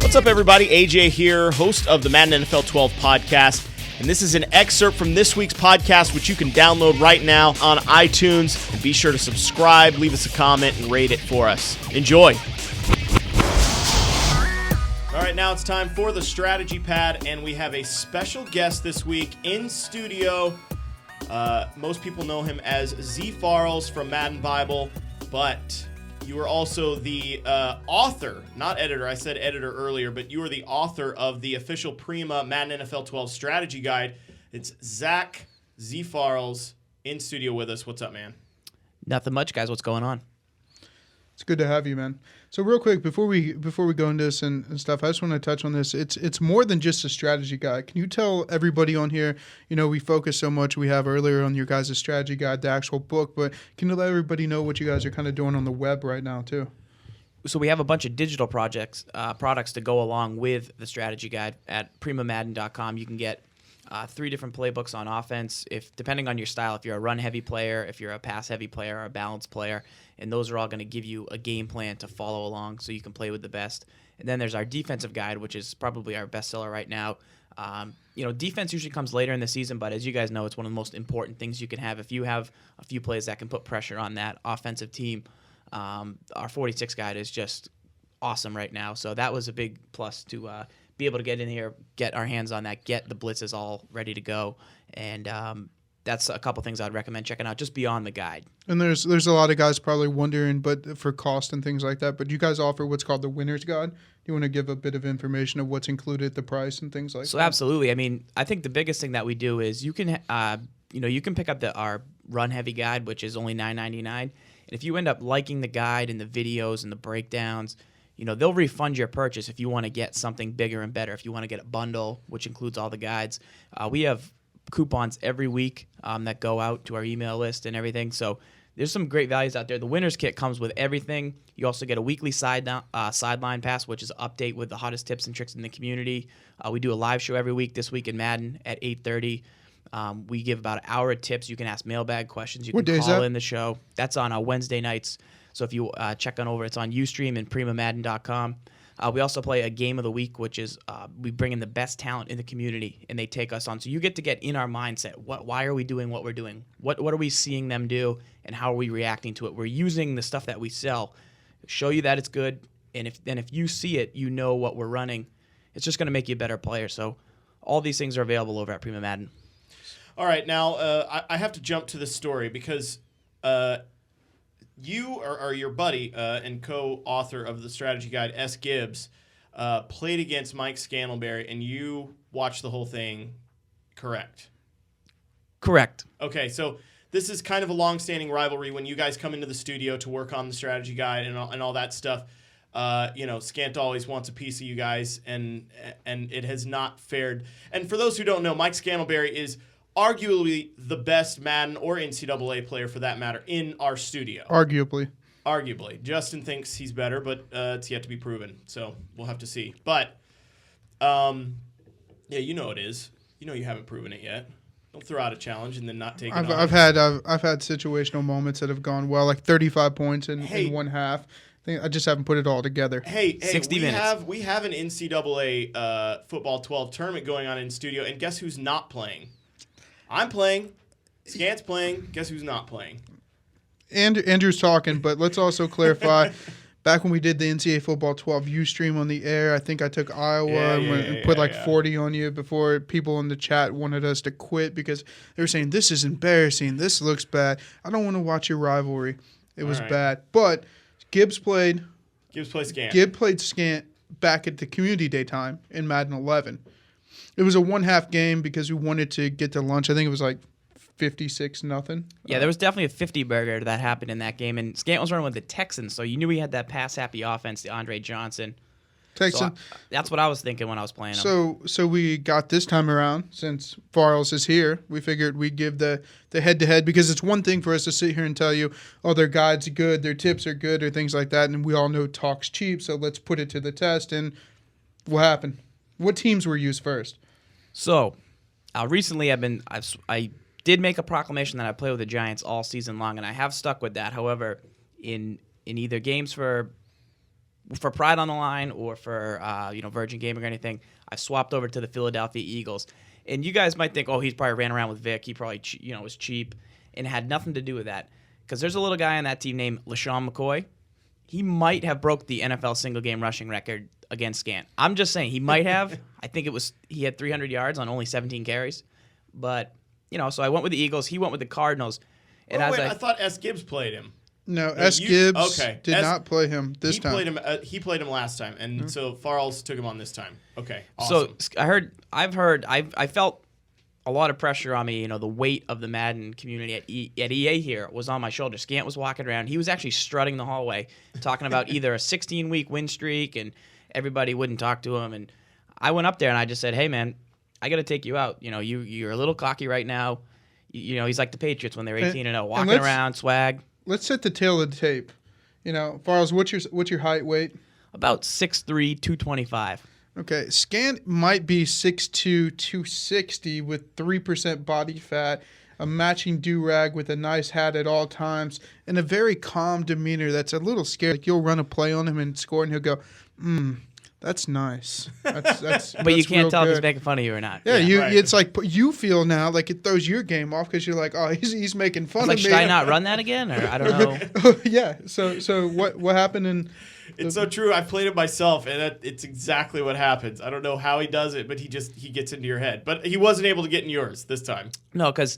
What's up, everybody? AJ here, host of the Madden NFL 12 podcast. And this is an excerpt from this week's podcast, which you can download right now on iTunes. And be sure to subscribe, leave us a comment, and rate it for us. Enjoy. All right, now it's time for the strategy pad, and we have a special guest this week in studio. Most people know him as Z Farles from Madden Bible, but you are also the author, not editor. I said editor earlier, but you are the author of the official Prima Madden NFL 12 strategy guide. It's Zach Z Farles in studio with us. What's up, man? Nothing much, guys. What's going on? It's good to have you, man. So real quick, before we go into this and stuff, I just want to touch on this. It's more than just a strategy guide. Can you tell everybody on here, we focus so much, we have earlier on your guys' strategy guide, the actual book, but can you let everybody know what you guys are kind of doing on the web right now too? So we have a bunch of digital products to go along with the strategy guide at primamadden.com. You can get 3 different playbooks on offense, depending on your style, if you're a run-heavy player, if you're a pass-heavy player, or a balanced player, and those are all going to give you a game plan to follow along so you can play with the best. And then there's our defensive guide, which is probably our bestseller right now. Defense usually comes later in the season, but as you guys know, it's one of the most important things you can have. If you have a few plays that can put pressure on that offensive team, our 46 guide is just awesome right now. So that was a big plus to be able to get in here, get our hands on that, get the blitzes all ready to go. And that's a couple things I'd recommend checking out just beyond the guide. And there's a lot of guys probably wondering, but for cost and things like that, but you guys offer what's called the winner's guide. Do you want to give a bit of information of what's included, the price and things like that? So absolutely. I mean, I think the biggest thing that we do is you can pick up our run heavy guide, which is only $9.99. And if you end up liking the guide and the videos and the breakdowns, they'll refund your purchase if you want to get something bigger and better. If you want to get a bundle, which includes all the guides, we have coupons every week that go out to our email list and everything. So there's some great values out there. The winner's kit comes with everything. You also get a weekly sideline pass, which is an update with the hottest tips and tricks in the community. We do a live show every week. This week in Madden at 8:30. We give about an hour of tips. You can ask mailbag questions. You can call in the show. That's on Wednesday nights. So if you check on over, it's on Ustream and primamadden.com. We also play a game of the week, which is we bring in the best talent in the community, and they take us on. So you get to get in our mindset. Why are we doing what we're doing? What are we seeing them do, and how are we reacting to it? We're using the stuff that we sell, show you that it's good, and if you see it, you know what we're running. It's just going to make you a better player. So all these things are available over at Prima Madden. All right, now I have to jump to this story because you or your buddy and co-author of the strategy guide, S. Gibbs, played against Mike Scantlebury, and you watched the whole thing, correct? Correct. Okay, so this is kind of a long-standing rivalry when you guys come into the studio to work on the strategy guide and all that stuff. Scant always wants a piece of you guys, and it has not fared. And for those who don't know, Mike Scantlebury is arguably the best Madden or NCAA player, for that matter, in our studio. Arguably. Justin thinks he's better, but it's yet to be proven, so we'll have to see. But, you know it is. You haven't proven it yet. Don't throw out a challenge and then not take it on. I've had situational moments that have gone well, like 35 points in one half. I just haven't put it all together. Hey, 60 minutes. We have an NCAA football 12 tournament going on in studio, and guess who's not playing? I'm playing. Scant's playing. Guess who's not playing? Andrew's talking, but let's also clarify. Back when we did the NCAA football 12 Ustream on the air, I think I took Iowa and put 40 on you before people in the chat wanted us to quit because they were saying, this is embarrassing. This looks bad. I don't want to watch your rivalry. It was bad. But Gibbs played Scant. Gibbs played Scant back at the community day time in Madden 11. It was a one-half game because we wanted to get to lunch. I think it was 56-0. Yeah, there was definitely a 50-burger that happened in that game. And Scant was running with the Texans, so you knew he had that pass-happy offense, the Andre Johnson. Texan. So that's what I was thinking when I was playing him. So we got this time around, since Farles is here, we figured we'd give the head-to-head, because it's one thing for us to sit here and tell you, oh, their guides are good, their tips are good, or things like that, and we all know talk's cheap, so let's put it to the test. And what happened? What teams were used first? So recently I did make a proclamation that I play with the Giants all season long, and I have stuck with that. However, in either games for for pride on the line or for Virgin Gaming or anything, I swapped over to the Philadelphia Eagles. And you guys might think, oh, he's probably ran around with Vic. He probably was cheap, and it had nothing to do with that. Because there's a little guy on that team named LaShawn McCoy. He might have broke the NFL single game rushing record against Scant. I'm just saying he might have. I think he had 300 yards on only 17 carries. But so I went with the Eagles. He went with the Cardinals. And I thought S. Gibbs played him. No, S. Gibbs did not play him this time. He played him last time, and so Farrells took him on this time. Okay, awesome. So I felt a lot of pressure on me. The weight of the Madden community at EA here was on my shoulders. Scant was walking around. He was actually strutting the hallway, talking about either a 16-week win streak, and everybody wouldn't talk to him. And I went up there and I just said, "Hey, man, I got to take you out. You're a little cocky right now. He's like the Patriots when they were 18-0, walking around, swag." Let's set the tail of the tape. Farrells, what's your height, weight? About 6'3", 225. Okay, Scant might be 6'2", 260 with 3% body fat, a matching do-rag with a nice hat at all times, and a very calm demeanor that's a little scary. Like you'll run a play on him and score, and he'll go, that's nice. That's but you can't tell good. if he's making fun of you or not. Yeah, right. It's like you feel now like it throws your game off because you're like, oh, he's making fun of me. Should I not run that again? Or I don't know. Yeah. So what happened in? It's so true. I've played it myself, and it's exactly what happens. I don't know how he does it, but he gets into your head. But he wasn't able to get in yours this time. No, because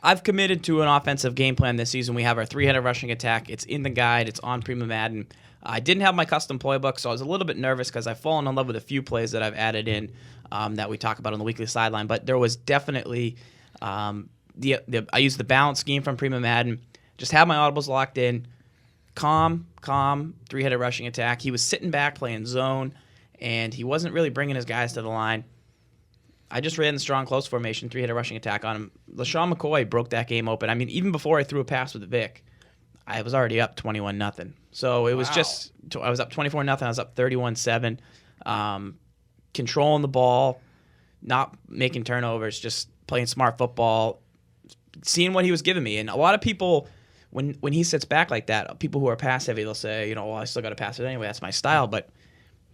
I've committed to an offensive game plan this season. We have our 3-headed rushing attack. It's in the guide. It's on Prima Madden. I didn't have my custom playbook, so I was a little bit nervous because I've fallen in love with a few plays that I've added in that we talk about on the weekly sideline. But there was definitely I used the balance scheme from Prima Madden. Just had my audibles locked in. Calm, 3-headed rushing attack. He was sitting back playing zone, and he wasn't really bringing his guys to the line. I just ran the strong close formation, 3-headed rushing attack on him. LaShawn McCoy broke that game open. I mean, even before I threw a pass with Vic, I was already up 21-0. So it was I was up 24-0. I was up 31-7. Controlling the ball, not making turnovers, just playing smart football, seeing what he was giving me. And a lot of people, when he sits back like that, people who are pass heavy, they'll say, well, I still got to pass it anyway. That's my style. But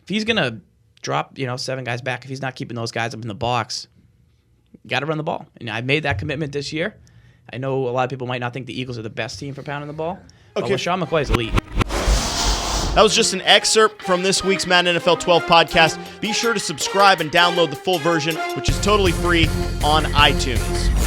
if he's going to drop, 7 guys back, if he's not keeping those guys up in the box, you got to run the ball. And I made that commitment this year. I know a lot of people might not think the Eagles are the best team for pounding the ball. But LaShawn McCoy is elite. That was just an excerpt from this week's Madden NFL 12 podcast. Be sure to subscribe and download the full version, which is totally free on iTunes.